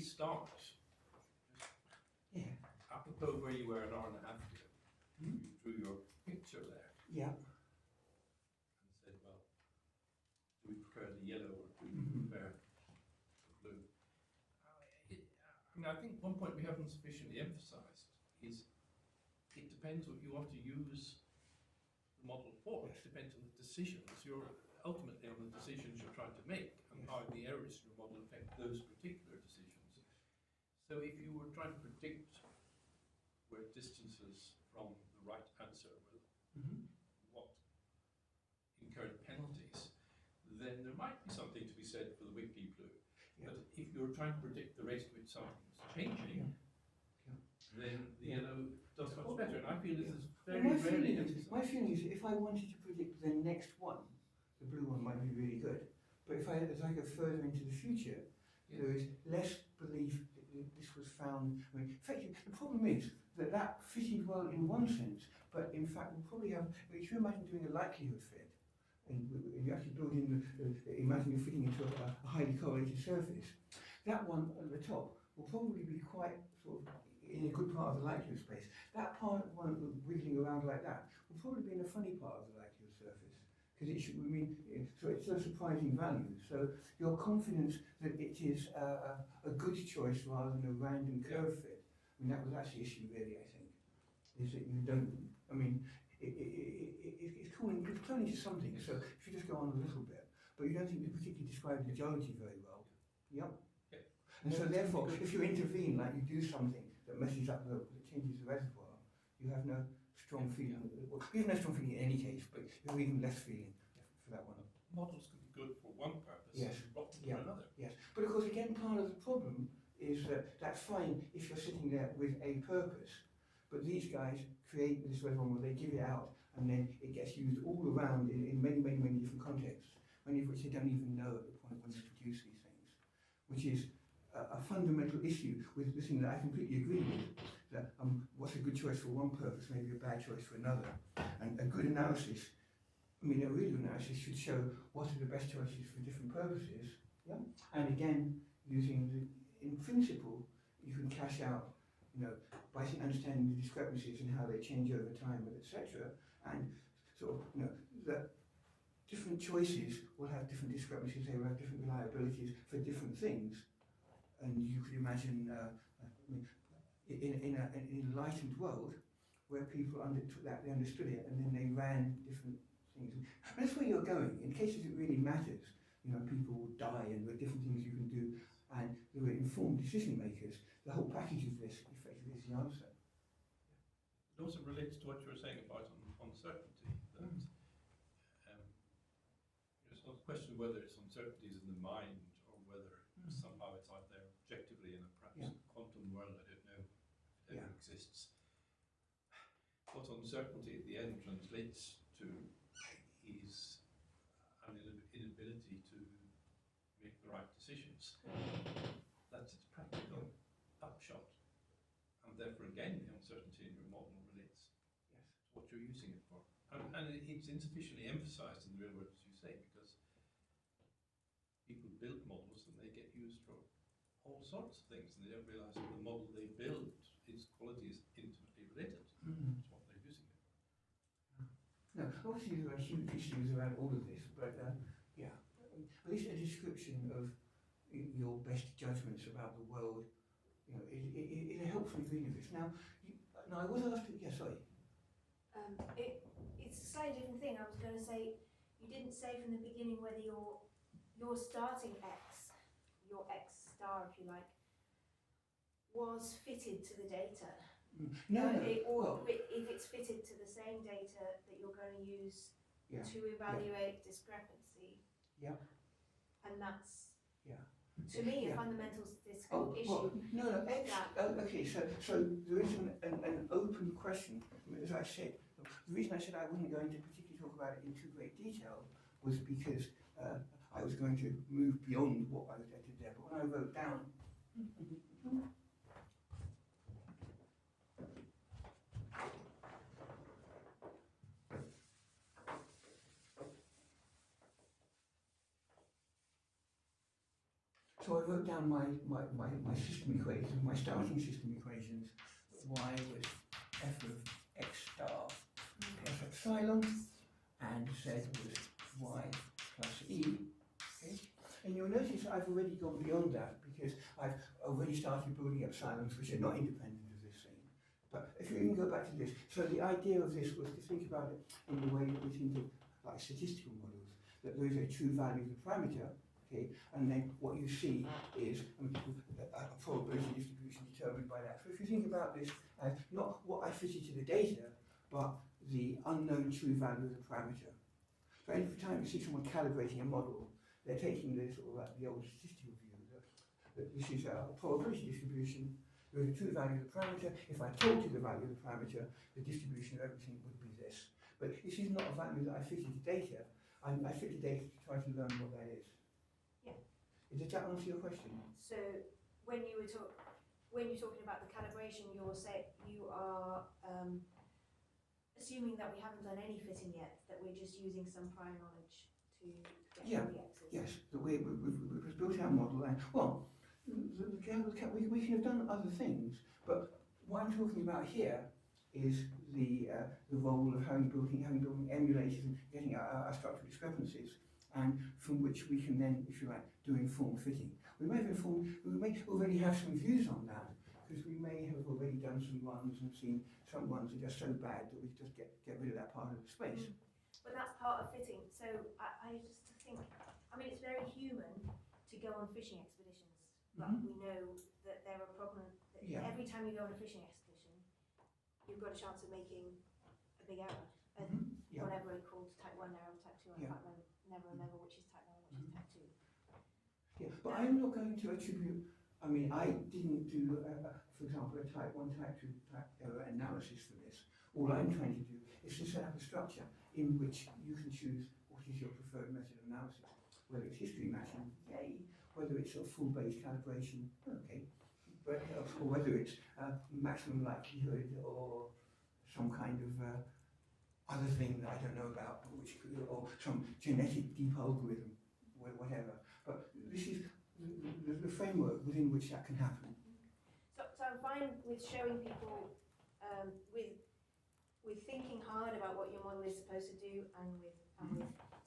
restart, Yeah. apropos where you were an hour and a half ago. You drew your picture there Yeah. and said, well, do we prefer the yellow or do we prefer the blue? I think one point we haven't sufficiently emphasized is it depends what you want to use the model for. It depends on the decisions ultimately on the decisions you're trying to make and how the errors in your model affect those particular decisions. So if you were trying to predict where distances from the right answer will what incurred penalties, then there might be something to be said for the wiggly blue. But if you're trying to predict the rate at which something's changing, then the yellow does much better. And I feel this is very rarely emphasized. My feeling is if I wanted to predict the next one, the blue one might be really good. But as I go further into the future, there is less belief that this was found. I mean, effectively, the problem is that fitted well in one sense, but in fact we'll probably have, if you imagine doing a likelihood fit, and you actually build in imagine you're fitting into a highly correlated surface, that one at the top will probably be quite sort of in a good part of the likelihood space. That part, one wiggling around like that, will probably be in a funny part of the likelihood surface. Because it should, so it's a surprising value. So your confidence that it is a good choice rather than a random curve fit. I mean, that was actually the issue really, I think. Is that you don't, I mean, it's cloning to something, so if you just go on a little bit, but you don't think you particularly describe the geology very well. Yep. And so therefore, if you intervene, like you do something that messes up that changes the reservoir, you have no strong feeling. Well, you have no strong feeling in any case, but you have even less feeling for that one. Models can be good for one purpose Yes. and rotten for another. Yes. But of course, again, part of the problem is that that's fine if you're sitting there with a purpose. But these guys create this reservoir where they give it out and then it gets used all around in many, many, many different contexts, many of which they don't even know at the point when they produce these things, which is a fundamental issue with the thing that I completely agree with, that what's a good choice for one purpose may be a bad choice for another. And a good analysis, I mean, a really good analysis should show what are the best choices for different purposes. Yeah. And again, in principle, you can cash out, by understanding the discrepancies and how they change over time, etc. And sort of, that different choices will have different discrepancies, they will have different reliabilities for different things. And you could imagine in an enlightened world where people undertook that, they understood it, and then they ran different things. And that's where you're going. In cases it really matters, people will die and there are different things you can do, and there were informed decision makers. The whole package of this effectively is the answer. It also relates to what you were saying about uncertainty. That it's not a question of whether it's uncertainties in the mind or whether somehow it's out there objectively in a perhaps quantum world. I don't know if it ever exists. What uncertainty at the end translates to is an inability to make the right decisions. That's its practical upshot. And therefore, again, the uncertainty in your model relates to what you're using it for. And it's insufficiently emphasized in the real world, as you say, because people build models and they get used for all sorts of things, and they don't realize that the model they build, its quality is intimately related to what they're using it for. No, obviously there are huge issues around all of this, but at least a description of your best judgments about the world, it helps me reading this. Now, I was asked, sorry. It's a slightly different thing. I was going to say, you didn't say from the beginning whether your starting X, your X star, if you like, was fitted to the data. If it's fitted to the same data that you're going to use to evaluate discrepancy. Yeah. And that's to me a fundamental statistical issue. Okay, so there is an open question. As I said, the reason I said I wouldn't go into particularly talk about it in too great detail was because I was going to move beyond what I did there. But when I wrote down, So I wrote down my system equations, my starting system equations. Y was f of x star plus epsilon, and z was y plus e. Okay? And you'll notice I've already gone beyond that because I've already started building epsilons which are not independent of this thing. But if you even go back to this, so the idea of this was to think about it in the way that we think of like statistical models, that there is a true value of the parameter, okay, and then what you see is a probability distribution determined by that. So if you think about this as not what I fitted to the data, but the unknown true value of the parameter. So every time you see someone calibrating a model, they're taking the sort of like the old statistical view that this is a probability distribution. There is a true value of the parameter. If I told you the value of the parameter, the distribution of everything would be this. But this is not a value that I fit into data. I fit the data to try to learn what that is. Yeah. Does that answer your question? So when you're talking about the calibration, you are assuming that we haven't done any fitting yet, that we're just using some prior knowledge to get all the x's. Yes, that we've built our model, and well, we can have done other things, but what I'm talking about here is the role of having built emulators and getting our structural discrepancies, and from which we can then, if you like, do informed fitting. We may already have some views on that, because we may have already done some runs and seen some ones are just so bad that we just get rid of that part of the space. But that's part of fitting. So I just think, I mean, it's very human to go on fishing expeditions, but we know that there are problems. Every time you go on a fishing expedition, you've got a chance of making a big error. Whatever it's called, type 1 error, type 2, I can't remember which is type 1 and which is type 2. Yeah, but I'm not going to attribute, I mean, I didn't do, for example, a type 1, type 2 type error analysis for this. All I'm trying to do is to set up a structure in which you can choose what is your preferred method of analysis. Whether it's history matching, yay. Whether it's a full-base calibration, okay. But, or whether it's maximum likelihood or some kind of other thing that I don't know about, which could, or some genetic deep algorithm, whatever. But this is the framework within which that can happen. So I'm fine with showing people, with thinking hard about what your model is supposed to do, and with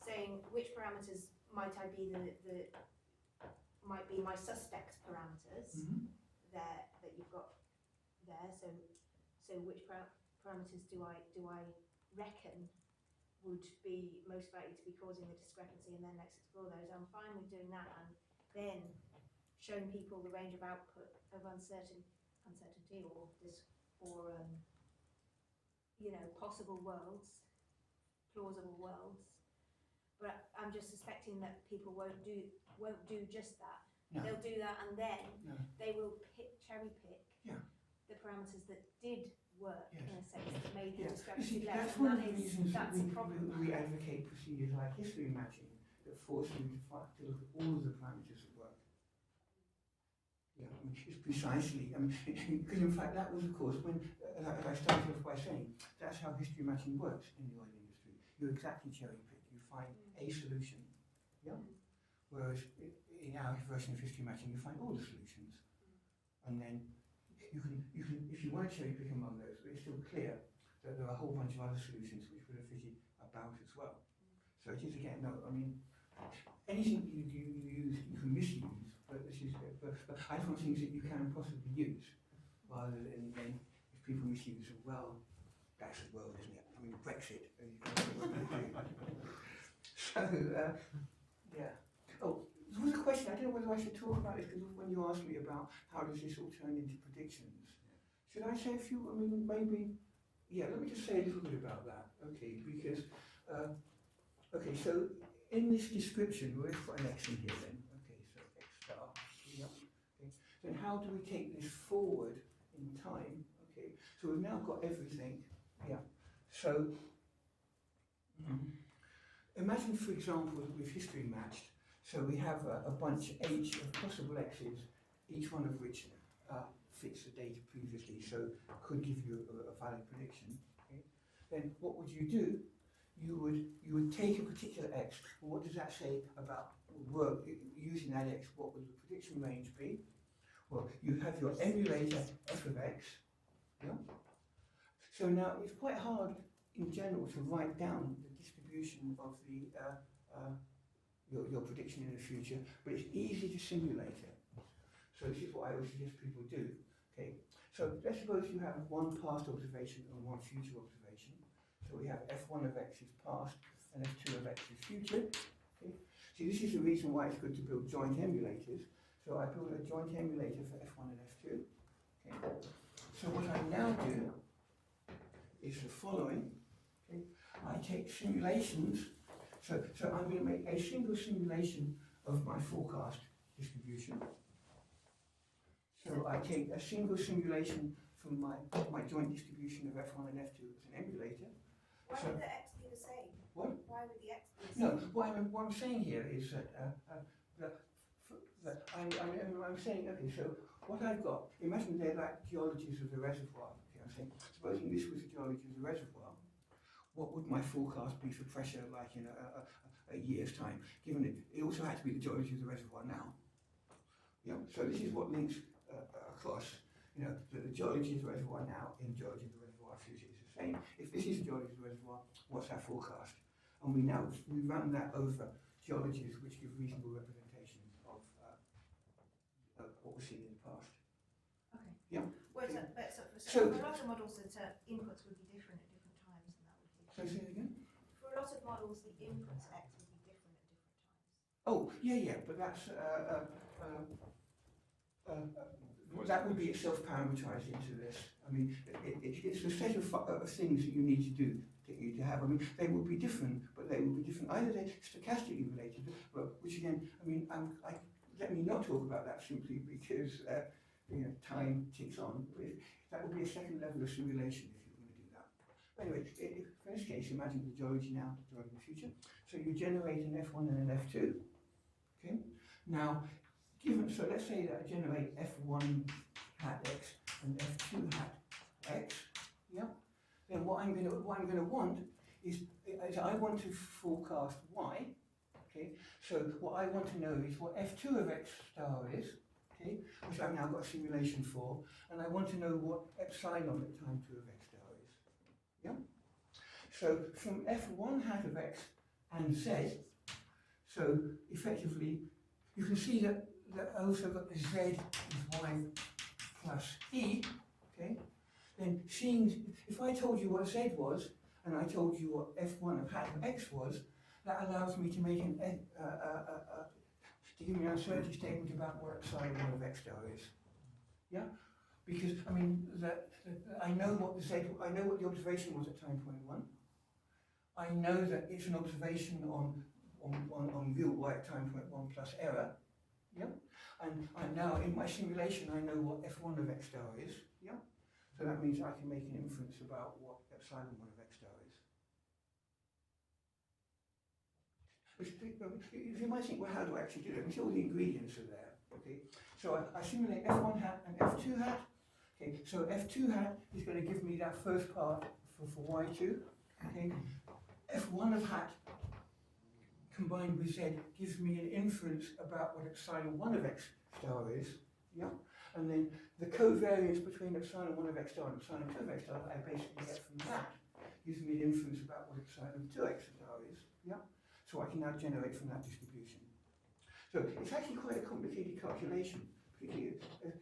saying which parameters might be my suspect parameters that you've got there. So which parameters do I reckon would be most likely to be causing the discrepancy, and then let's explore those. I'm fine with doing that, and then showing people the range of output of uncertainty or possible worlds, plausible worlds. But I'm just suspecting that people won't do just that. No. They'll do that, and then they will cherry pick the parameters that did work in a sense that made the discrepancy less. That's one of the reasons that we advocate procedures like history matching that force you to look at all of the parameters at work. Yeah, I mean, it's precisely, I mean, because in fact that was, of course, when, as I started off by saying, that's how history matching works in the oil industry. You exactly cherry pick, you find a solution, whereas in our version of history matching, you find all the solutions, and then you can, if you want to cherry pick among those, but it's still clear that there are a whole bunch of other solutions which would have fitted about as well. So it is again, no, I mean, anything you use, you can misuse, but this is, but I just want things that you can possibly use, rather than then if people misuse them, well, that's the world, isn't it? I mean, Brexit. So, yeah. Oh, there was a question, I don't know whether I should talk about this, because when you asked me about how does this all turn into predictions, should I say a few, I mean, maybe, yeah, let me just say a little bit about that, okay, because, okay, so in this description, we'll put an X in here then, okay, so X star, okay, then how do we take this forward in time, okay, so we've now got everything, so, imagine for example that we've history matched, so we have a bunch H of possible X's, each one of which fits the data previously, so could give you a valid prediction. Okay? Then what would you do you would take a particular x, and what does that say about work using that x? What would the prediction range be? Well, you have your emulator f of x. Yeah. So now it's quite hard in general to write down the distribution of the your prediction in the future, but it's easy to simulate it. So this is what I always suggest people do. Okay. So let's suppose you have one past observation and one future observation. So we have f1 of x is past and f2 of x is future. Okay. See, this is the reason why it's good to build joint emulators. So I build a joint emulator for f1 and f2. Okay. So what I now do is the following. Okay. I take simulations. So I'm going to make a single simulation of my forecast distribution. So I take a single simulation from my joint distribution of f1 and f2 as an emulator. Why So, would the x be the same? What? Why would the x be the No, same? what I'm saying here is that I'm saying, okay, so what I've got, imagine they're like geologies of the reservoir. Okay, I'm saying, supposing this was the geology of the reservoir, what would my forecast be for pressure like in a year's time, given it also had to be the geology of the reservoir now. Yeah, so this is what links across, the geology of the reservoir now in geology of the reservoir future is the same. If this is the geology of the reservoir, what's our forecast? And we run that over geologies which give reasonable representation of what we've seen in the past. Okay. Yeah. Well, So- for a lot of models, the inputs would be different at different times, and that would be. So say it again? For a lot of models, the inputs x would be different at different times. Oh, yeah, but that's that would be itself parameterized into this. I mean, it's a set of things that you need to do to have. I mean, they will be different, but they will be different. Either they're stochastically related, which again, I mean, let me not talk about that simply because time ticks on. That would be a second level of simulation if you're going to do that. But anyway, for this case, imagine the geology now, the geology in the future. So you generate an F1 and an F2. Okay. Now, so let's say that I generate F1 hat x and F2 hat x. Yeah. Then what I'm going to want is I want to forecast y. Okay. So what I want to know is what F2 of x star is. Okay. Which I've now got a simulation for, and I want to know what epsilon at time 2 of x star is. Yeah. So from F1 hat of x and z, so effectively you can see that I also got the z is y plus e. Okay. Then seeing, if I told you what z was, and I told you what f1 of hat of x was, that allows me to make to give me an uncertainty statement about what epsilon 1 of x star is. Yeah? Because, I mean, I know what I know what the observation was at time point 1. I know that it's an observation on real y at time point 1 plus error. Yeah? And now in my simulation I know what f1 of x star is. Yeah? So that means I can make an inference about what epsilon 1 of x star is. You might think, well, how do I actually do that? All the ingredients are there. Okay, so I simulate f1 hat and f2 hat. Okay, so f2 hat is going to give me that first part for y2. Okay, f1 of hat combined with z gives me an inference about what epsilon 1 of x star is. Yeah, and then the covariance between epsilon 1 of x star and epsilon 2 of x star that I basically get from that gives me an inference about what epsilon 2 x star is. Yeah. So I can now generate from that distribution. So it's actually quite a complicated calculation, particularly as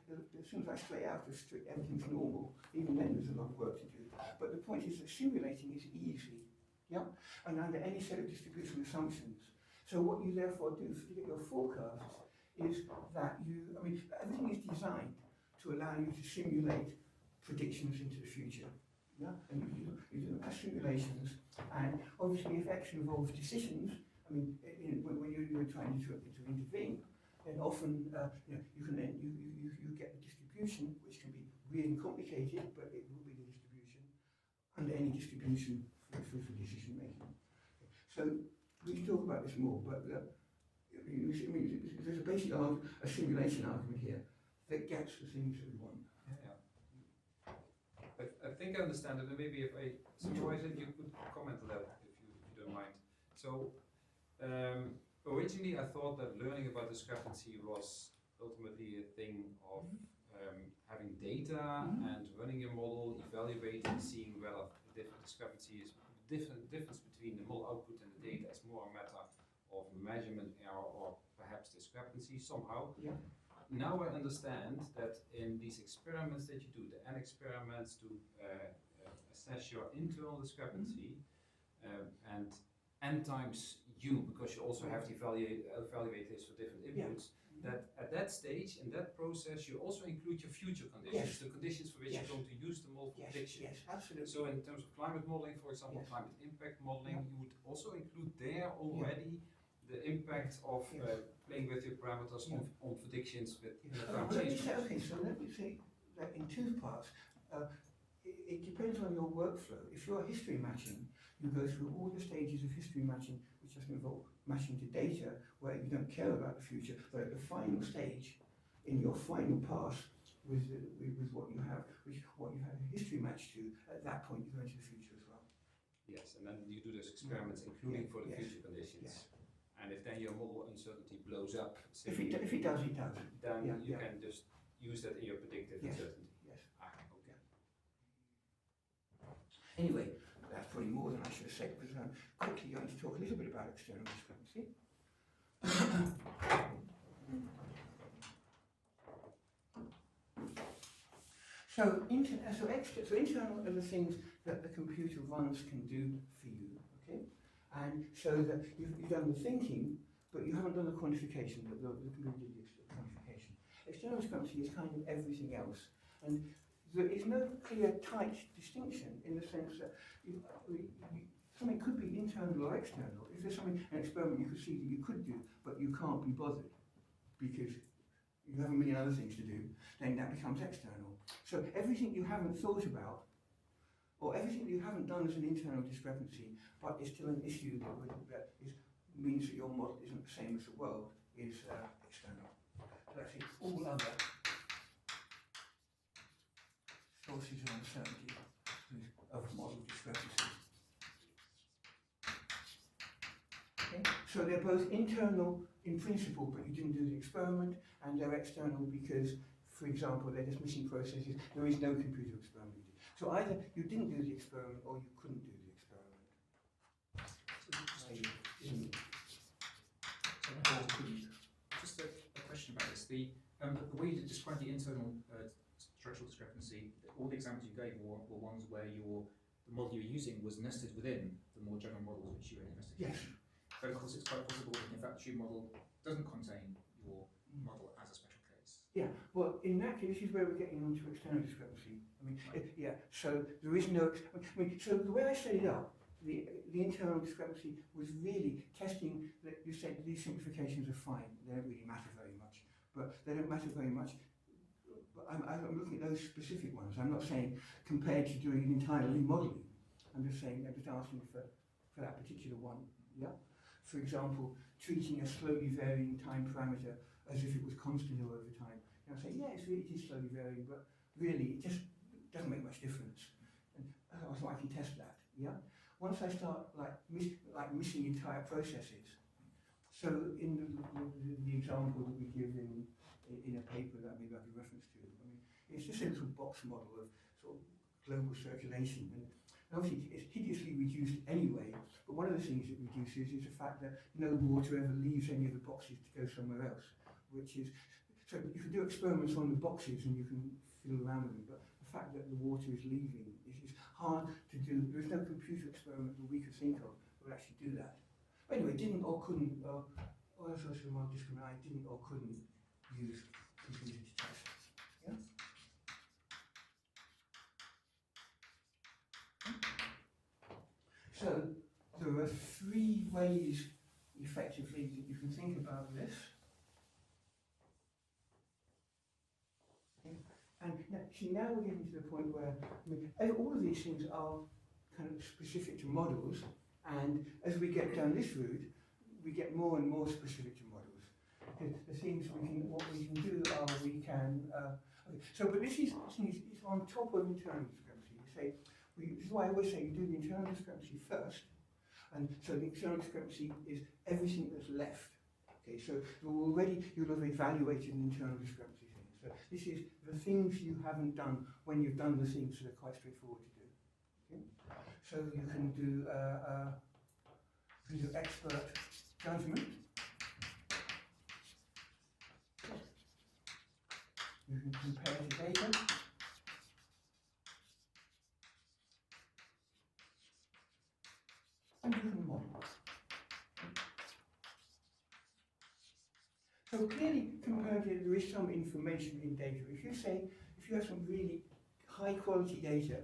soon as I stray out of strict everything's normal, even then there's a lot of work to do. But the point is that simulating is easy, yeah? And under any set of distribution assumptions. So what you therefore do to get your forecast is that everything is designed to allow you to simulate predictions into the future. Yeah, and you do mass simulations, and obviously if X involves decisions, I mean, when you're trying to intervene, then often you get the distribution, which can be really complicated, but it will be the distribution under any distribution for decision making. So we can talk about this more, but there's a basic a simulation argument here that gets the things that we want. I think I understand it, and maybe if I summarize it, you could comment on that if you So originally I thought that learning about discrepancy was ultimately a thing of having data and running a model, evaluating, seeing whether the different discrepancy is difference between the model output and the data is more a matter of measurement error or perhaps discrepancy somehow. Yeah. Now I understand that in these experiments that you do, the N experiments to assess your internal discrepancy, and N times U, because you also have to evaluate this for different inputs, that at that stage, in that process, you also include your future conditions, the conditions for which you're going to use the model for prediction. Yes, absolutely. So in terms of climate modeling, for example, climate impact modeling, you would also include there already the impact of playing with your parameters on predictions with time change. Okay, so let me say that in two parts. It depends on your workflow. If you're history matching, you go through all the stages of history matching, which doesn't involve matching to data, where you don't care about the future, but at the final stage, in your final pass, with what you have, what you have a history match to, at that point you go into the future as well. Yes, and then you do those experiments, including for the future conditions. Yes. And if then your model uncertainty blows up, If it does, it does. Then you can just use that in your predictive uncertainty. Yes. Okay. Anyway, that's probably more than I should have said, because I'm quickly going to talk a little bit about external discrepancy. So internal are the things that the computer runs can do for you, okay? And so that you've done the thinking, but you haven't done the quantification, the computer did the quantification. External discrepancy is kind of everything else. And there is no clear, tight distinction in the sense that something could be internal or external. If there's an experiment you could see that you could do, but you can't be bothered because you have a million other things to do, then that becomes external. So everything you haven't thought about, or everything you haven't done as an internal discrepancy, but is still an issue that means that your model isn't the same as the world, is external. So that's it. All other sources of uncertainty of model discrepancy. Okay? So they're both internal in principle, but you didn't do the experiment, and they're external because, for example, they're just missing processes. There is no computer experiment you did. So either you didn't do the experiment or you couldn't do the experiment. Just a question about this. The way you described the internal structural discrepancy, all the examples you gave were ones where the model you were using was nested within the more general models which you were investigating. Yes. But of course it's quite possible that in fact your model doesn't contain your model as a special case. Yeah, well, in that case, this is where we're getting onto external discrepancy. I mean, so there is no, so the way I set it up, the internal discrepancy was really testing that you said these simplifications are fine, they don't really matter very much, but they don't matter very much. But I'm looking at those specific ones. I'm not saying compared to doing it entirely modelling. I'm just saying, I'm just asking for that particular one, yeah? For example, treating a slowly varying time parameter as if it was constant over time. And I say, yeah, it is slowly varying, but really it just doesn't make much difference. And so I can test that, yeah? Once I start missing entire processes, so in the example that we give in a paper that maybe I could reference to, I mean, it's just a little box model of sort of global circulation. And obviously it's hideously reduced anyway, but one of the things it reduces is the fact that no water ever leaves any of the boxes to go somewhere else, which is, so you can do experiments on the boxes and you can fiddle around with them, but the fact that the water is leaving is hard to do. There's no computer experiment that we could think of that would actually do that. But anyway, didn't or couldn't, or as I said, well, discriminate, didn't or couldn't use computer to test. Yeah? So there are three ways effectively that you can think about this. Okay. And now we're getting to the point where all of these things are kind of specific to models, and as we get down this route, we get more and more specific to models. The things what we can do are we can. Okay. So, but this is on top of internal discrepancy. You say, this is why I always say you do the internal discrepancy first, And so the external discrepancy is everything that's left. Okay, so already you'll have evaluated an internal discrepancy thing. So this is the things you haven't done when you've done the things that are quite straightforward to do. Okay? So you can do expert judgment. You can compare the data. And you can model. So clearly, comparatively, there is some information in data. If you have some really high quality data,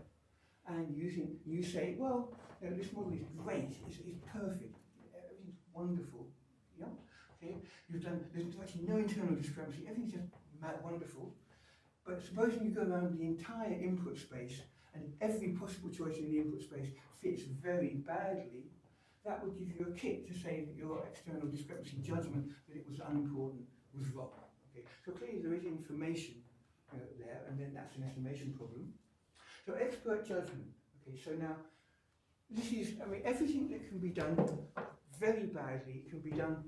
and you say, well, this model is great, it's perfect, everything's wonderful, yeah? Okay, there's actually no internal discrepancy, everything's just wonderful. But supposing you go around the entire input space, and every possible choice in the input space fits very badly, that would give you a kick to say that your external discrepancy judgment that it was unimportant was wrong. Okay, so clearly there is information there, and then that's an estimation problem. So expert judgment. Okay, so now this is, everything that can be done very badly can be done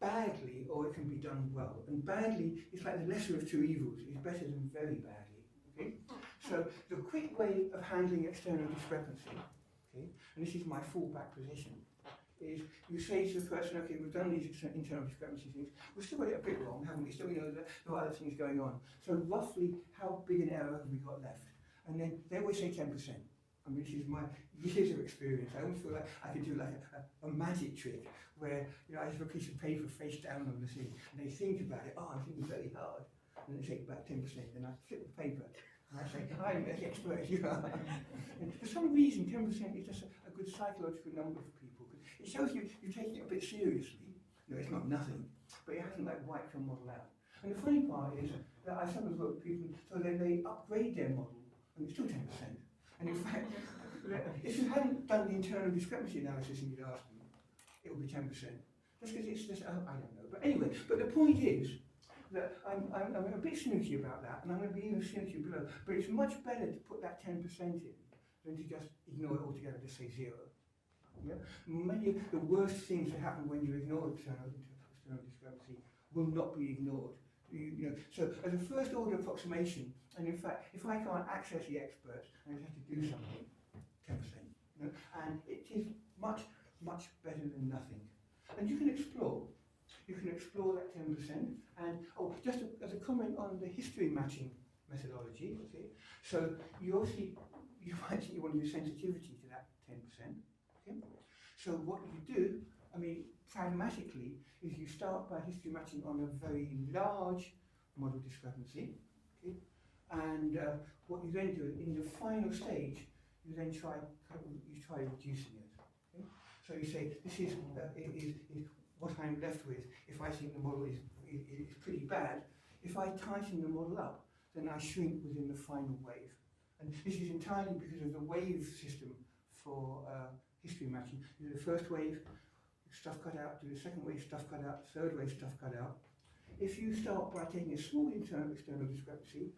badly, or it can be done well. And badly is like the lesser of two evils. It's better than very badly. Okay, so the quick way of handling external discrepancy, okay, and this is my fallback position, is you say to the person, okay, we've done these internal discrepancy things, we've still got it a bit wrong, haven't we? Still, there are other things going on. So roughly, how big an error have we got left? And then they always say 10%. This is my years of experience. I almost feel like I could do like a magic trick where I have a piece of paper face down on the thing, and they think about it. Oh, I'm thinking very hard, and they say about 10%. Then I flip the paper, and I say, I'm an expert as you are. And for some reason, 10% is just a good psychological number for people. It shows you're taking it a bit seriously. It's not nothing, but it hasn't wiped your model out. And the funny part is that I sometimes work with people, so then they upgrade their model, and it's still 10%. And in fact, if you hadn't done the internal discrepancy analysis and you'd asked them, it would be 10%. Just because it's just, I don't know. But anyway, but the point is that I'm a bit snooty about that, and I'm going to be even snooty below. But it's much better to put that 10% in than to just ignore it altogether, just say 0. Yeah? Many of the worst things that happen when you ignore external discrepancy will not be ignored. So as a first order approximation, and in fact, if I can't access the experts, I just have to do something, 10%. And it is much, much better than nothing. And you can explore that 10%. And just as a comment on the history matching methodology, okay. So you might think you want to do sensitivity to that 10%. Okay? So what you do, pragmatically, is you start by history matching on a very large model discrepancy, okay? And what you then do in the final stage, you then try reducing it. Okay? So you say this is what I'm left with. If I think the model is pretty bad, if I tighten the model up, then I shrink within the final wave. And this is entirely because of the wave system for history matching. You do the first wave, stuff cut out, do the second wave, stuff cut out, third wave, stuff cut out. If you start by taking a small external discrepancy,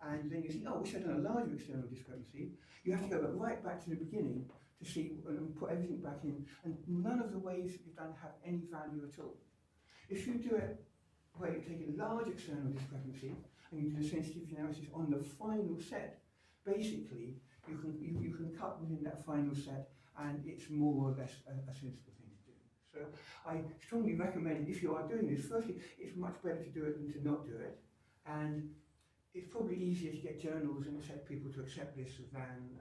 and then you think, we should have done a larger external discrepancy, you have to go right back to the beginning to see and put everything back in, and none of the waves that you've done have any value at all. If you do it where you take a large external discrepancy and you do the sensitivity analysis on the final set, basically you can cut within that final set, and it's more or less a sensible thing to do. So I strongly recommend, if you are doing this, firstly, it's much better to do it than to not do it, and it's probably easier to get journals and people to accept this than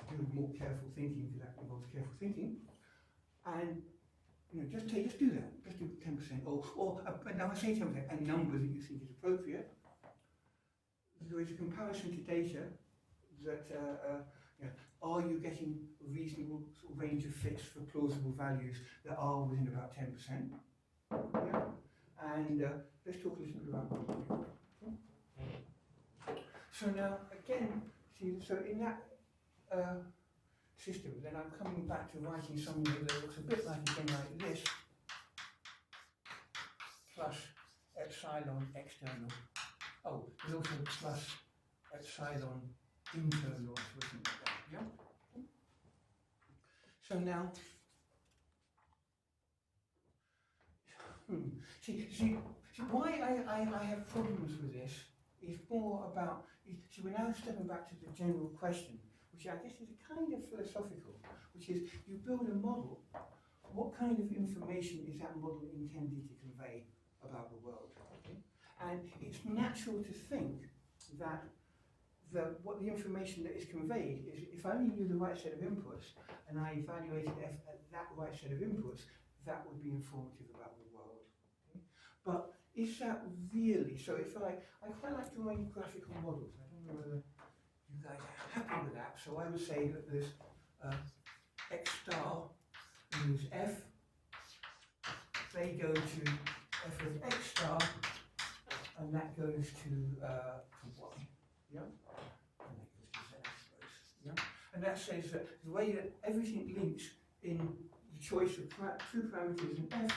do more careful thinking, because that involves careful thinking. And just do that. Just do 10%, or now I say 10%, a number that you think is appropriate. There is a comparison to data that are you getting a reasonable sort of range of fits for plausible values that are within about 10%? Yeah? And let's talk a little bit about that. So now, again, so in that system, then I'm coming back to writing something that looks a bit like this, plus epsilon external. There's also plus epsilon internal, yeah? So now, see, why I have problems with this is more about, so we're now stepping back to the general question, which I guess is a kind of philosophical, which is you build a model, what kind of information is that model intended to convey about the world? Okay? And it's natural to think that what the information that is conveyed is, if I only knew the right set of inputs and I evaluated F at that right set of inputs, that would be informative about the world. Okay? But is that really, so if I quite like drawing graphical models, I don't know whether you guys are happy with that, so I would say that there's X star is F, they go to F of X star, and that goes to Y, yeah? And that goes to Z, I suppose, yeah? And that says that the way that everything links in the choice of two parameters in F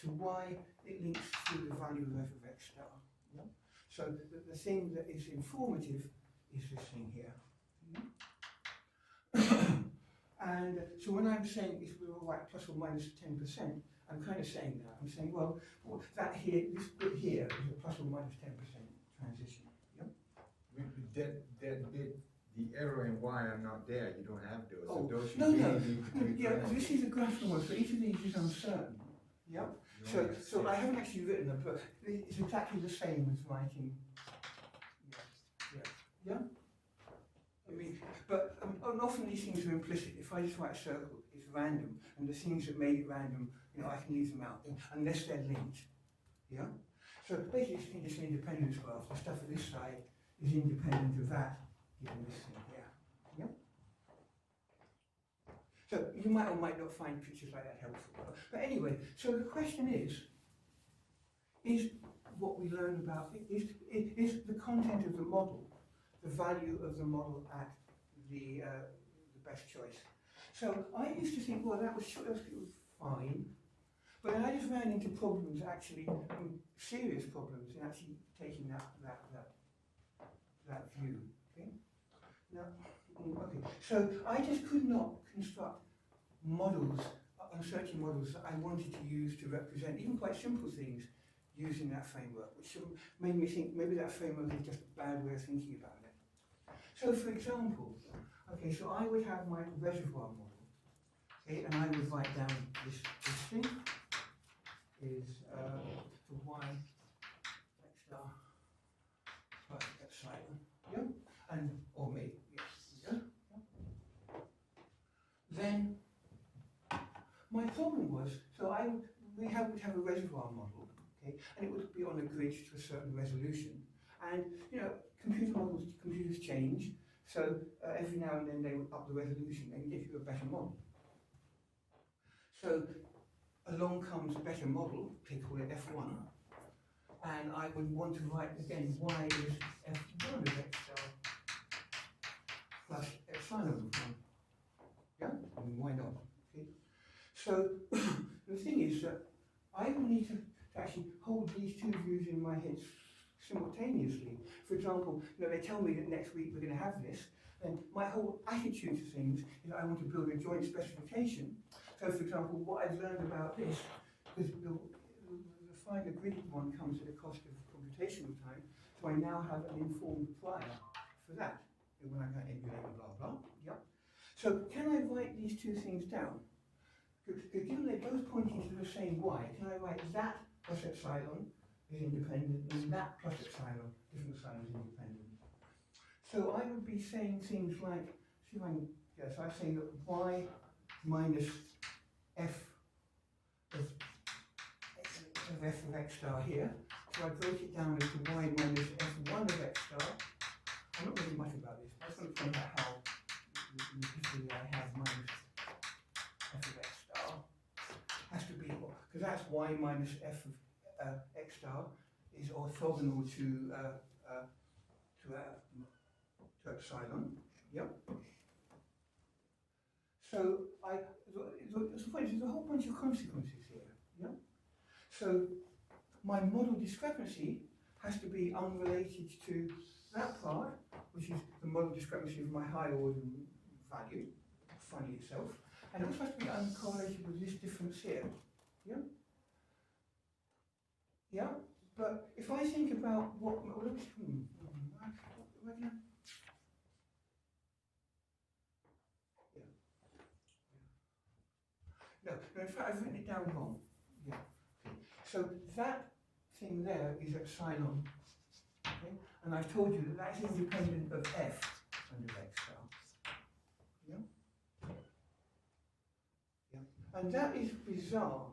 to Y, it links to the value of F of X star, yeah? So the thing that is informative is this thing here. And so when I'm saying if we were right plus or minus 10%, I'm kind of saying that. I'm saying, well, that here, this bit here is a plus or minus 10% transition. Yep. That bit, the error in Y are not there. You don't have those. Oh, so those no, should no. really need to be Yeah, corrected. this is a graphical one, so each of these is uncertain. Yep. So I haven't actually written them, but it's exactly the same as writing. Yeah. I mean, but often these things are implicit. If I just write a circle, it's random, and the things that made it random, I can leave them out unless they're linked. Yeah. So basically, it's an independence graph. The stuff at this side is independent of that, given this thing here. Yeah. So you might or might not find pictures like that helpful. But anyway, so the question is what we learn about is the content of the model, the value of the model at the best choice. So I used to think, well, that was fine, but then I just ran into problems, actually, serious problems in actually taking that view. Okay. Now, okay. So I just could not construct models, uncertainty models that I wanted to use to represent even quite simple things using that framework, which made me think maybe that framework is just a bad way of thinking about it. So for example, okay, so I would have my reservoir model, okay, and I would write down this thing is for Y X star plus epsilon, yeah, and or me, yes, yeah. Then my problem was, so we would have a reservoir model, okay, and it would be on a grid to a certain resolution, and computers change, so every now and then they would up the resolution and give you a better model. So along comes a better model, they call it F1, and I would want to write again Y is F1 of X star plus epsilon of 1. Yeah, I mean, why not? Okay. So the thing is that I will need to actually hold these two views in my head simultaneously. For example, they tell me that next week we're going to have this, and my whole attitude to things is I want to build a joint specification. So, for example, what I've learned about this, because the finer gridded one comes at a cost of computational time, so I now have an informed prior for that. When I can emulate blah blah, yeah. So can I write these two things down? Given they're both pointing to the same Y, can I write that plus epsilon is independent and that plus epsilon, different epsilon is independent? So I would be saying things like, see if I can, yeah, so I'm saying that Y minus F of F of X star here. So I broke it down into Y minus F1 of X star. I'm not really much about this. I just want to point out how the history I have minus F of X star has to be, because that's Y minus F of X star is orthogonal to epsilon. Yep. So there's a whole bunch of consequences here. Yeah. So my model discrepancy has to be unrelated to that part, which is the model discrepancy of my high order value, funny itself, And it also has to be uncorrelated with this difference here. Yeah? Yeah? But if I think about what no, in fact I've written it down wrong. Yeah. Okay. So that thing there is epsilon. Okay? And I told you that that's independent of f under x star. Yeah? Yeah. And that is bizarre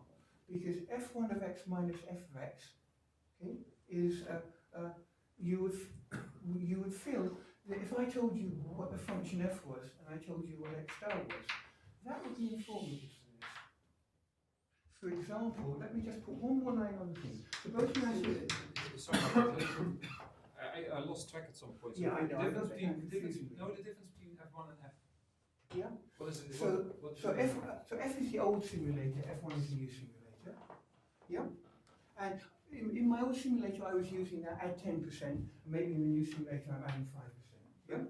because f1 of x minus f of x, okay, is you would feel that if I told you what the function f was and I told you what x star was, that would be informative for this. For example, let me just put one more line on the thing. So both masses. Sorry, I lost track at some point. So Yeah, I know. The difference between F1 and F. Yeah. What is it? So F is the old simulator, F1 is the new simulator. Yeah. And in my old simulator, I was using that add 10%. Maybe in the new simulator, I'm adding 5%. Yeah.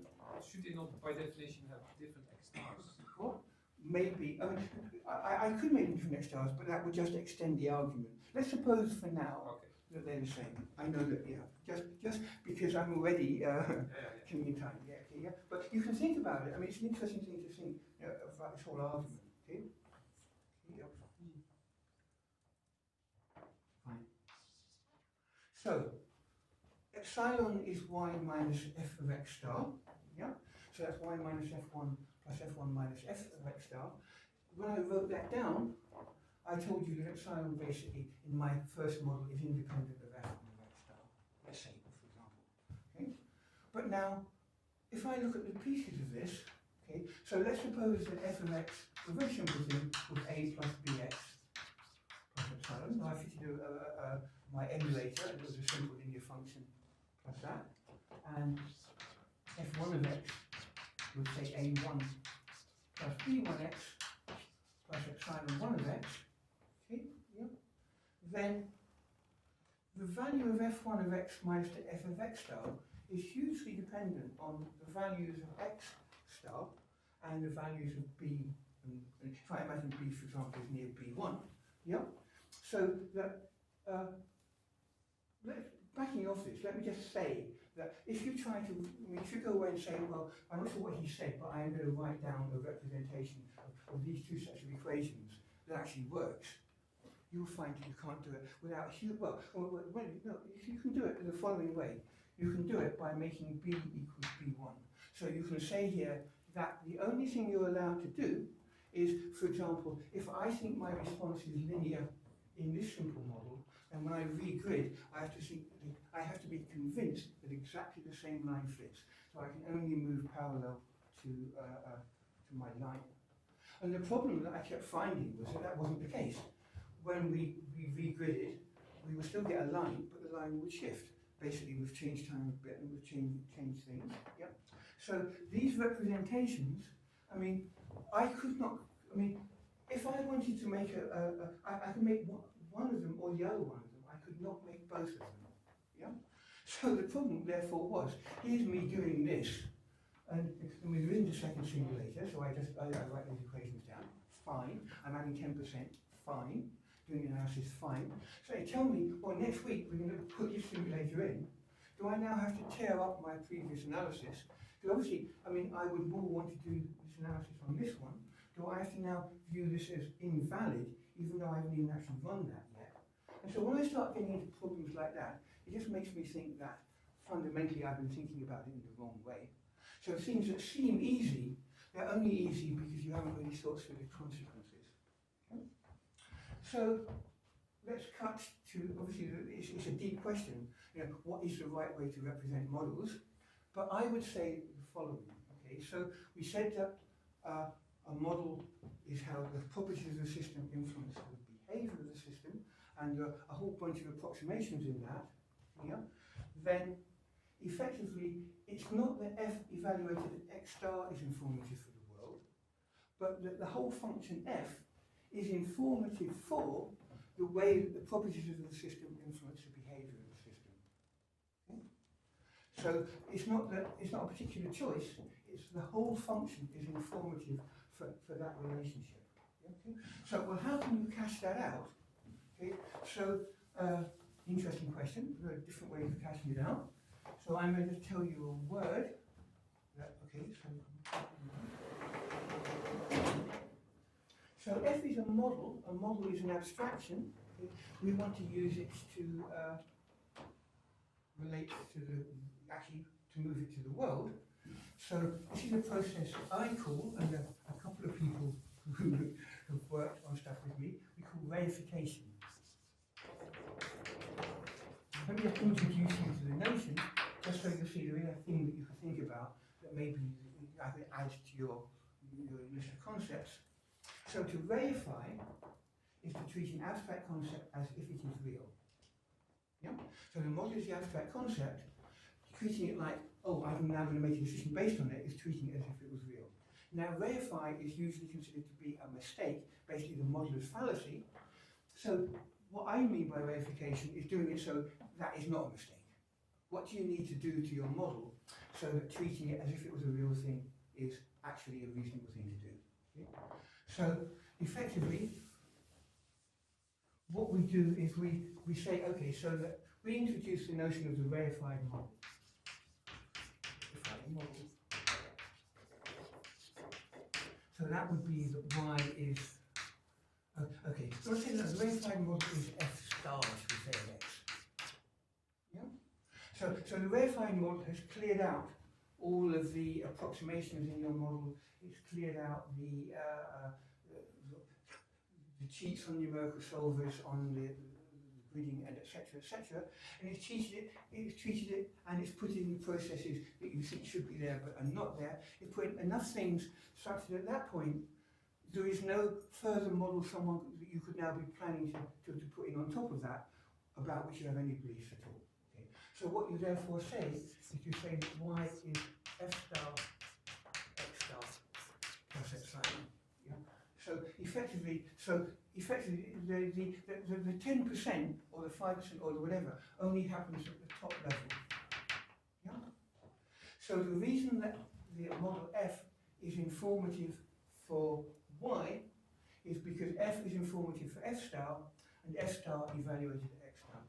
Should they not, by definition, have different X stars? What? Maybe. I mean, I could make them different X stars, but that would just extend the argument. Let's suppose for now that they're the same. I know that, yeah. Just because I'm already killing your time. Yeah, okay, yeah. But you can think about it. I mean, it's an interesting thing to think about this whole argument. Okay. Yep. Fine. So epsilon is y minus f of x star. Yeah. So that's y minus f1 plus f1 minus f of x star. When I wrote that down, I told you that epsilon basically in my first model is independent of f of x star. Let's say, for example. Okay? But now, if I look at the pieces of this, okay, so let's suppose that f of x, the very simple thing was a plus bx plus epsilon. Now I fitted my emulator, and it was a simple linear function plus that. And f1 of x would say a1 plus b1x plus epsilon 1 of x. Okay, yeah. Then the value of f1 of x minus the f of x star is hugely dependent on the values of x star and the values of b. And if I imagine b, for example, is near b1. Yeah. So that backing off this, let me just say that if you try to, if you go away and say, well, I'm not sure what he said, but I am going to write down a representation of these two sets of equations that actually works, you'll find that you can't do it without huge, no, if you can do it in the following way. You can do it by making b equals b1. So you can say here that the only thing you're allowed to do is, for example, if I think my response is linear in this simple model, and when I regrid, I have to be convinced that exactly the same line fits. So I can only move parallel to my line. And the problem that I kept finding was that wasn't the case. When we regridded, we would still get a line, but the line would shift. Basically, we've changed time a bit and we've changed things. Yep. So these representations, I mean, I could not, I mean, if I wanted to make I could make one of them or the other one of them. I could not make both of them. Yeah. So the problem, therefore, was here's me doing this, and we're in the second simulator. So I write these equations down. Fine. I'm adding 10%. Fine. Doing analysis. Fine. So they tell me, well, next week we're going to put this simulator in. Do I now have to tear up my previous analysis? Because obviously, I mean, I would more want to do this analysis on this one. Do I have to now view this as invalid, even though I haven't even actually run that yet? And so when I start getting into problems like that, it just makes me think that fundamentally I've been thinking about it in the wrong way. So things that seem easy, they're only easy because you haven't really thought through the consequences. Okay? So let's cut to, obviously it's a deep question, you know, what is the right way to represent models? But I would say the following, okay? So we said that a model is how the properties of the system influence the behavior of the system, and there are a whole bunch of approximations in that, yeah? Then effectively, it's not that f evaluated at x star is informative for the world, but that the whole function f is informative for the way that the properties of the system influence the behavior of the system. Okay? So it's not a particular choice, it's the whole function is informative for that relationship. Okay. So, well, how can you cash that out? Okay. So, interesting question. There are different ways of cashing it out. So, I'm going to tell you a word. Okay. So, F is a model. A model is an abstraction. Okay. We want to use it to relate to actually to move it to the world. So this is a process I call, and a couple of people who have worked on stuff with me, we call reification. Let me just introduce you to the notion, just so you see there is a thing that you can think about that maybe I could add to your list of concepts. So to reify is to treat an abstract concept as if it is real. Yeah? So the model is the abstract concept. Treating it like, oh, I'm now going to make a decision based on it, is treating it as if it was real. Now, reify is usually considered to be a mistake, basically the model is fallacy. So what I mean by reification is doing it so that is not a mistake. What do you need to do to your model so that treating it as if it was a real thing is actually a reasonable thing to do? Okay? So effectively, what we do is we say, okay, so that we introduce the notion of the reified model. Model. So that would be that y is, okay, so let's say that the reified model is f star, should we say, of x. Yeah? So the reified model has cleared out all of the approximations in your model, it's cleared out the cheats on numerical solvers, on the gridding, and etc., and it's treated it, and it's put in the processes that you think should be there but are not there. It's put in enough things such that at that point there is no further model that you could now be planning to put in on top of that about which you have any beliefs at all. Okay. So what you therefore say is you say that y is f star x star plus epsilon. Yeah. So effectively, the 10% or the 5% or the whatever only happens at the top level. Yeah? So the reason that the model F is informative for Y is because F is informative for F star, and F star evaluated at X star is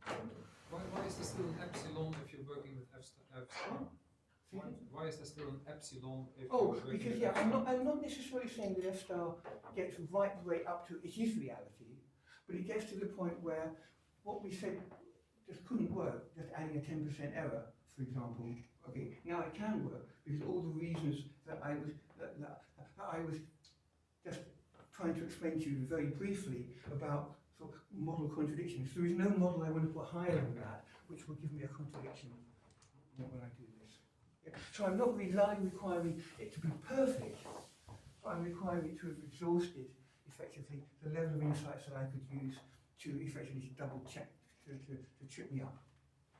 informative for Y. Why is there still an epsilon if you're working with F star? Why is there still an epsilon if you're working because with yeah, F star? I'm not necessarily saying that F star gets right the way up to it is reality, but it gets to the point where what we said just couldn't work, just adding a 10% error, for example. Okay, now it can work because all the reasons that I was just trying to explain to you very briefly about sort of model contradictions. There is no model I want to put higher than that, which will give me a contradiction when I do this. Yeah. So I'm not requiring it to be perfect, but I'm requiring it to have exhausted effectively the level of insights that I could use to effectively double check, to trip me up.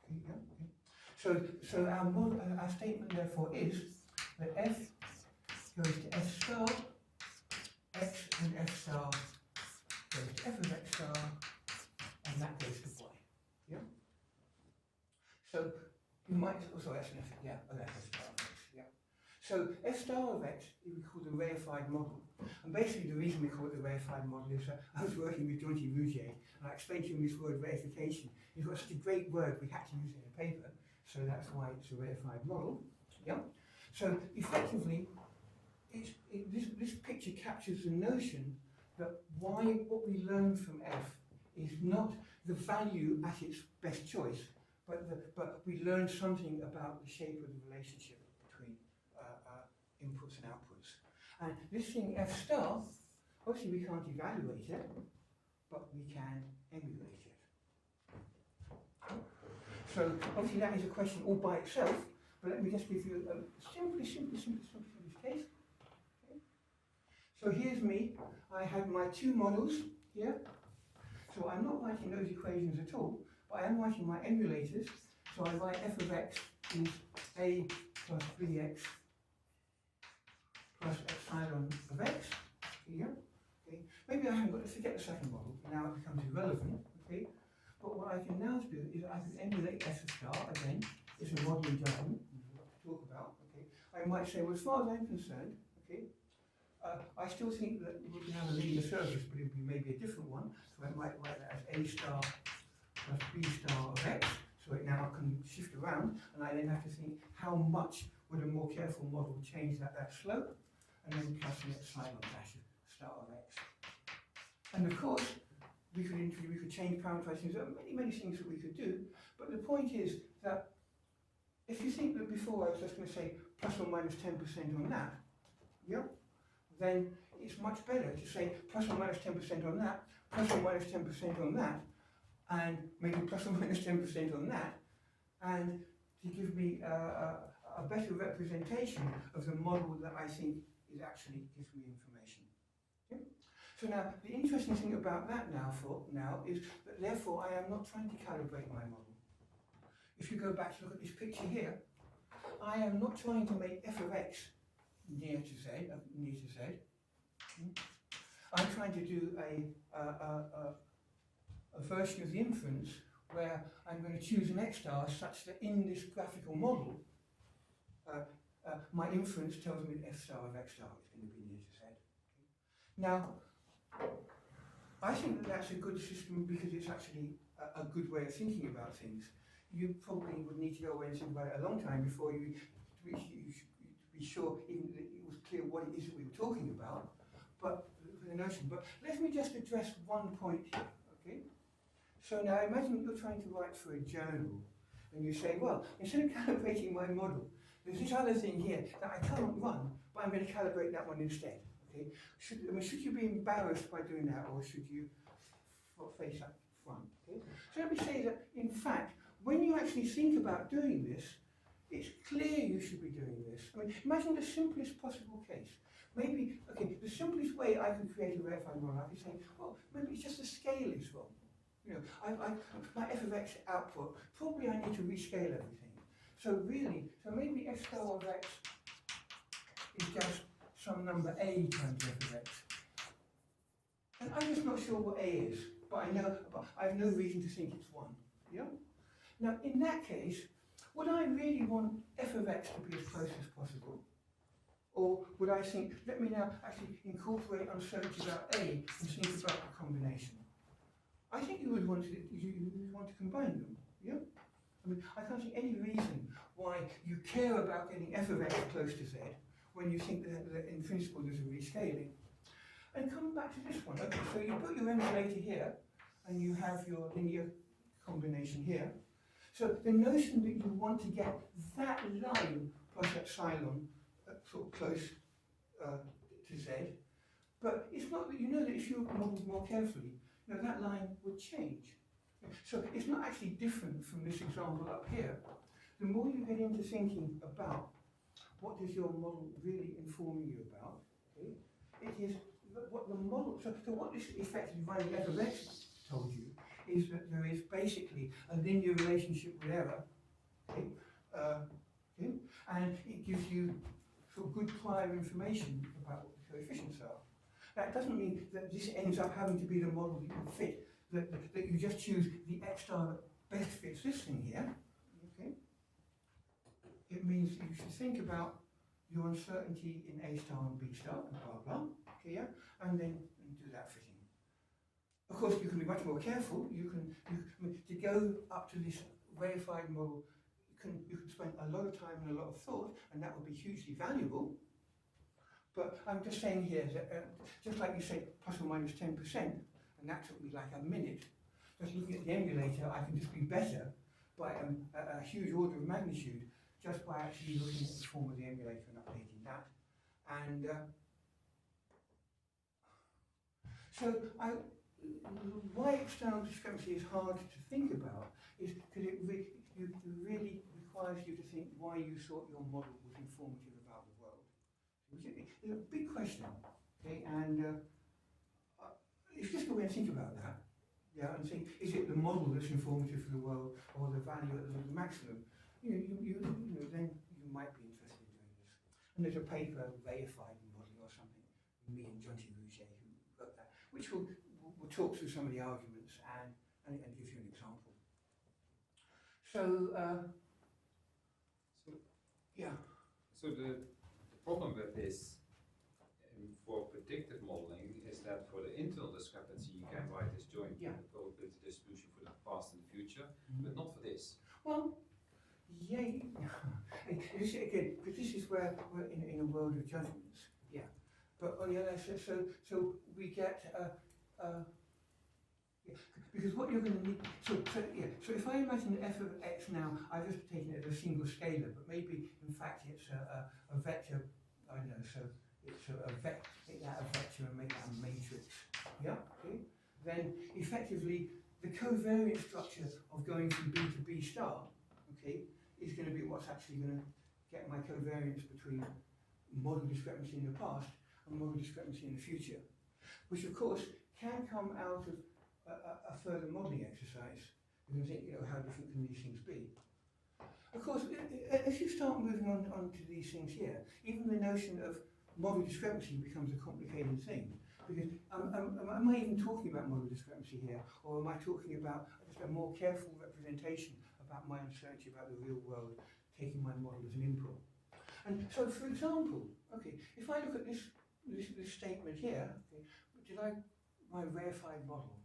Okay, yeah? Okay. So our statement therefore is that F goes to F star, X and F star goes to F of X star, and that goes to Y. Yeah? So you might, sorry, that's an F, yeah, that's F star of X, yeah. So F star of X is we call the reified model. And basically the reason we call it the reified model is that I was working with Jonty Rougier, and I explained to him this word reification. He's got such a great word, we had to use it in a paper, so that's why it's a reified model. Yeah? So effectively, this picture captures the notion that what we learn from F is not the value at its best choice, but we learn something about the shape of the relationship between inputs and outputs. And this thing F star, obviously we can't evaluate it, but we can emulate it. So obviously that is a question all by itself, but let me just give you a simple case. Okay. So here's me. I have my two models here. So I'm not writing those equations at all, but I am writing my emulators. So I write f of x is a plus 3x plus epsilon of x here. Okay. Maybe I haven't got to forget the second model. Now it becomes irrelevant. Okay. But what I can now do is I can emulate f of star again. It's a modeling judgment to talk about. Okay. I might say, well, as far as I'm concerned, okay, I still think that we can have a linear surface, but it would be maybe a different one. So I might write that as A star plus B star of x. So it now can shift around, and I then have to think how much would a more careful model change that slope, and then plus an epsilon dash star of x. And of course, we could change parameterizing. There are many things that we could do, but the point is that if you think that before I was just going to say plus or minus 10% on that, yeah, then it's much better to say plus or minus 10% on that, plus or minus 10% on that, and maybe plus or minus 10% on that, and to give me a better representation of the model that I think is actually gives me information. Okay? So now, the interesting thing about that now is that therefore I am not trying to calibrate my model. If you go back to look at this picture here, I am not trying to make f of x near to z. I'm trying to do a version of the inference where I'm going to choose an x star such that in this graphical model, my inference tells me that f star of x star is going to be near to z. Now, I think that that's a good system because it's actually a good way of thinking about things. You probably would need to go away and think about it a long time before you be sure even that it was clear what it is that we were talking about, but the notion. But let me just address one point here, okay? So now imagine that you're trying to write for a journal, and you say, well, instead of calibrating my model, there's this other thing here that I can't run, but I'm going to calibrate that one instead. Okay? Should you be embarrassed by doing that, or should you face up front? Okay? So let me say that, in fact, when you actually think about doing this, it's clear you should be doing this. I mean, imagine the simplest possible case. Maybe, okay, the simplest way I could create a verified model, I could say, well, maybe it's just the scale is wrong. You know, my f of x output, probably I need to rescale everything. So really, so maybe f star of x is just some number a times f of x. And I'm just not sure what a is, but I have no reason to think it's 1. Yeah? Now, in that case, would I really want f of x to be as close as possible? Or would I think, let me now actually incorporate uncertainty about a and think about the combination? I think you would want to combine them, yeah? I mean, I can't see any reason why you care about getting f of x close to z when you think that in principle there's a rescaling. And coming back to this one, okay, so you put your emulator here, and you have your linear combination here. So the notion that you want to get that line plus epsilon sort of close to z, but it's not that you know that if you model more carefully, you know, that line would change. So it's not actually different from this example up here. The more you get into thinking about what does your model really informing you about, okay, it is what the model, so what this effectively running f of x told you is that there is basically a linear relationship with error, okay, okay, and it gives you sort of good prior information about what the coefficients are. That doesn't mean that this ends up having to be the model that you fit, that you just choose the x star that best fits this thing here, okay? It means that you should think about your uncertainty in A star and B star, and blah, blah, okay, yeah? And then do that fitting. Of course, you can be much more careful. To go up to this verified model, you can spend a lot of time and a lot of thought, and that would be hugely valuable. But I'm just saying here that just like you say, plus or minus 10%, and that took me like a minute. Just looking at the emulator, I can just be better by a huge order of magnitude just by actually looking at the form of the emulator and updating that. And so why external discrepancy is hard to think about is because it really requires you to think why you thought your model was informative about the world. It's a big question, okay? And if you just go away and think about that, yeah, and think, is it the model that's informative for the world or the value at the maximum? You know, then you might be interested in doing this. And there's a paper, Reified Modeling or something, me and Jonty Rouget who wrote that, which will talk through some of the arguments and give you an example. So, yeah. So the problem with this, for predictive modeling is that for the internal discrepancy, you can write this joint probability distribution for the past and the future, but not for this. Well, yeah, you see, again, because this is where we're in a world of judgments, yeah. But on the other side, so we get, because what you're going to need, so if I imagine f of x now, I've just taken it as a single scalar, but maybe in fact it's a vector, I don't know, so it's a vector, take that a vector and make that a matrix, yeah, okay? Then effectively, the covariance structure of going from B to B star, okay, is going to be what's actually going to get my covariance between model discrepancy in the past and model discrepancy in the future, which of course can come out of a further modelling exercise. You can think, how different can these things be? Of course, as you start moving on to these things here, even the notion of model discrepancy becomes a complicated thing. Because am I even talking about model discrepancy here, or am I talking about just a more careful representation about my uncertainty about the real world, taking my model as an input? And so, for example, okay, if I look at this statement here, okay, my rarefied model?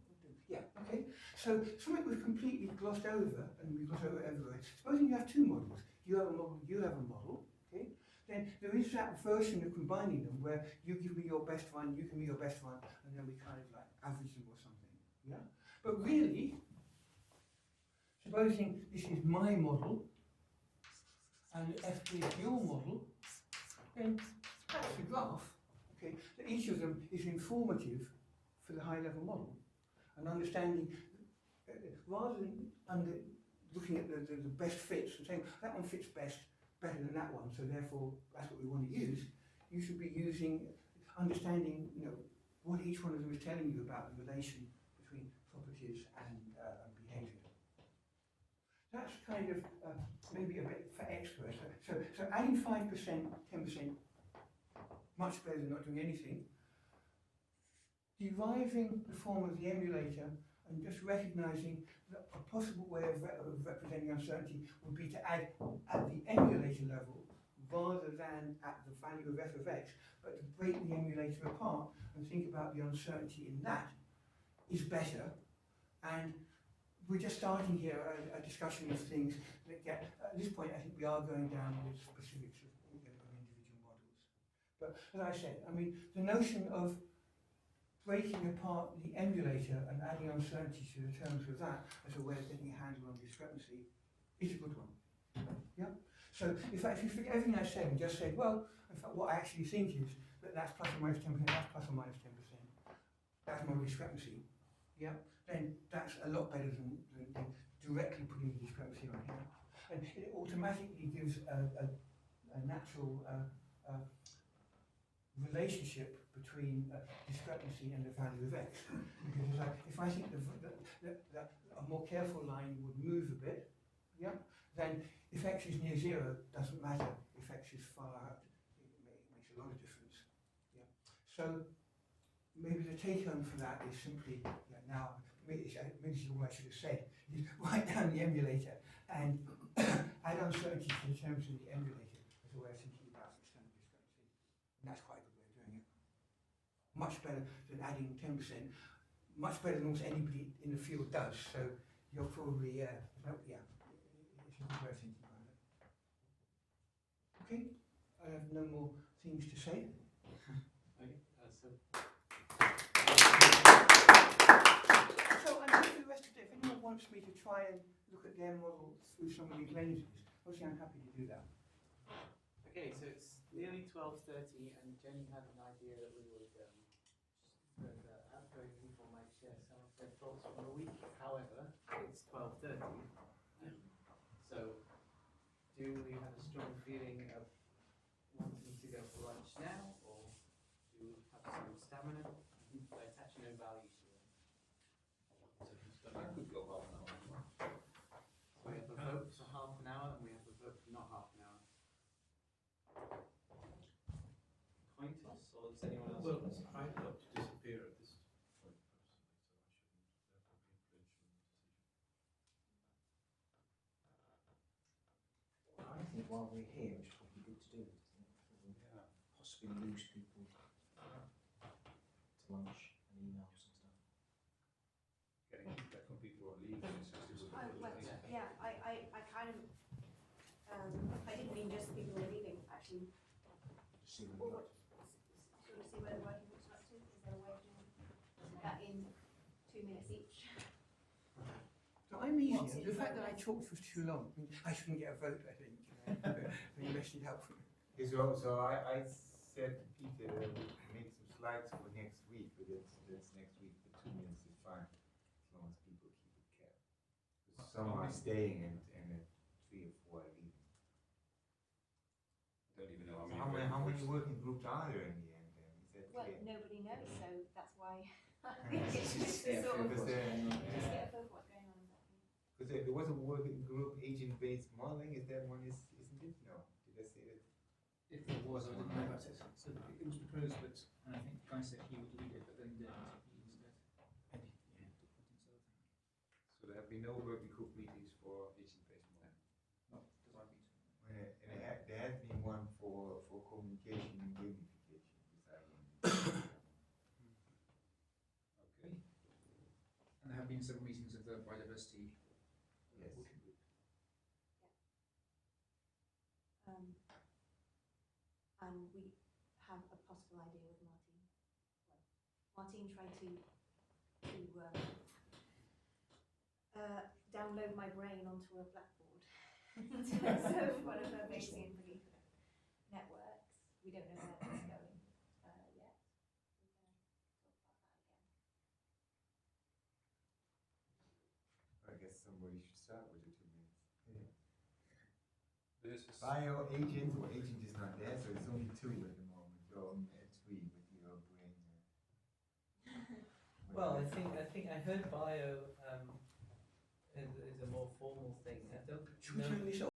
Yeah, okay. So something we've completely glossed over, and we gloss over everywhere. Supposing you have two models, you have a model, you have a model, okay? Then there is that version of combining them where you give me your best one, you give me your best one, and then we kind of like average them or something. Yeah? But really, supposing this is my model and f is your model, then that's the graph, okay, that each of them is informative for the high level model. And understanding, rather than looking at the best fits and saying that one fits better than that one, so therefore that's what we want to use, you should be understanding, what each one of them is telling you about the relation between properties and behaviour. That's kind of maybe a bit for experts. So adding 5%, 10%, much better than not doing anything. Deriving the form of the emulator and just recognizing that a possible way of representing uncertainty would be to add at the emulator level rather than at the value of f of x, but to break the emulator apart and think about the uncertainty in that is better. And we're just starting here a discussion of things that get, at this point I think we are going down with specifics of individual models. But as I said, I mean, the notion of breaking apart the emulator and adding uncertainty to the terms of that as a way of getting a handle on discrepancy is a good one. Yeah? So in fact, if you forget everything I said and just said, well, in fact what I actually think is that that's plus or minus 10%, that's plus or minus 10%, that's model discrepancy, yeah? Then that's a lot better than directly putting the discrepancy on here. And it automatically gives a natural relationship between discrepancy and the value of x. Because if I think that a more careful line would move a bit, yeah, then if x is near 0, doesn't matter. If x is far out, it makes a lot of difference. Yeah. So maybe the take home for that is simply, now, maybe this is what I should have said, is write down the emulator and add uncertainty to the terms of the emulator as a way of thinking about external discrepancy. And that's quite a good way of doing it. Much better than adding 10%, much better than almost anybody in the field does. So you're probably, it's a good way of thinking about it. Okay, I have no more things to say. So I'm happy for the rest of it. If anyone wants me to try and look at their model through some of these lenses, obviously I'm happy to do that. Okay, so it's nearly 12:30, and Jenny had an idea that we would outgoing people might share some of their thoughts from the week. However, it's 12:30. So, do we have a strong feeling of wanting to go for lunch now, or do we have some stamina? I attach no value to it. I could go half an hour. So we have a vote for half an hour, and we have a vote for not half an hour. Coin toss, or does anyone else? Well, I'd love to disappear at this point personally, so I shouldn't therefore be influential in the decision. I think while we're here, it's probably good to do it, isn't it? Before we possibly lose people. lunch and emails and stuff. Getting feedback from people who are leaving is just a good Well, thing. yeah, I kind of, I didn't mean just people who are leaving, actually. See Or what, sort of see where the working group's up to, is there a way of doing that in 2 minutes each? So I'm easy. What's in The fact that I progress? talked for too long, I shouldn't get a vote, I think. You messed it up. So I said to Peter, make some slides for next week, but that's next week, but 2 minutes is fine, as long as people keep it kept. 'Cause some are staying and 3 or 4 are leaving. Don't even know How many working groups are there in the end then? Is that Well, clear? nobody knows, so that's why I think it's just to sort of, Because just get a feel for what's going on exactly. there was a working group, agent-based modeling, is that one, isn't it? No, did I say that? If there was, I didn't know about it. So it was proposed, but, and I think Guy said he would lead it, but then didn't. He instead took part himself. So there have been no working group meetings for agent-based modeling. Not that I've been to. And there has been one for communication and gamification, Okay. And there have been several meetings of the biodiversity Yes. working group. And we have a possible idea with Martine. Well, Martine tried to download my brain onto a blackboard. So one of her Bayesian belief networks. We don't know where that's going yet. We can talk about that again. I guess somebody should start with the 2 minutes. This is Bio agent, or agent is not there, so it's only 2 at the moment, or 3 with your brain. Well, I think I heard bio is a more formal thing. I don't Should we know. turn this off?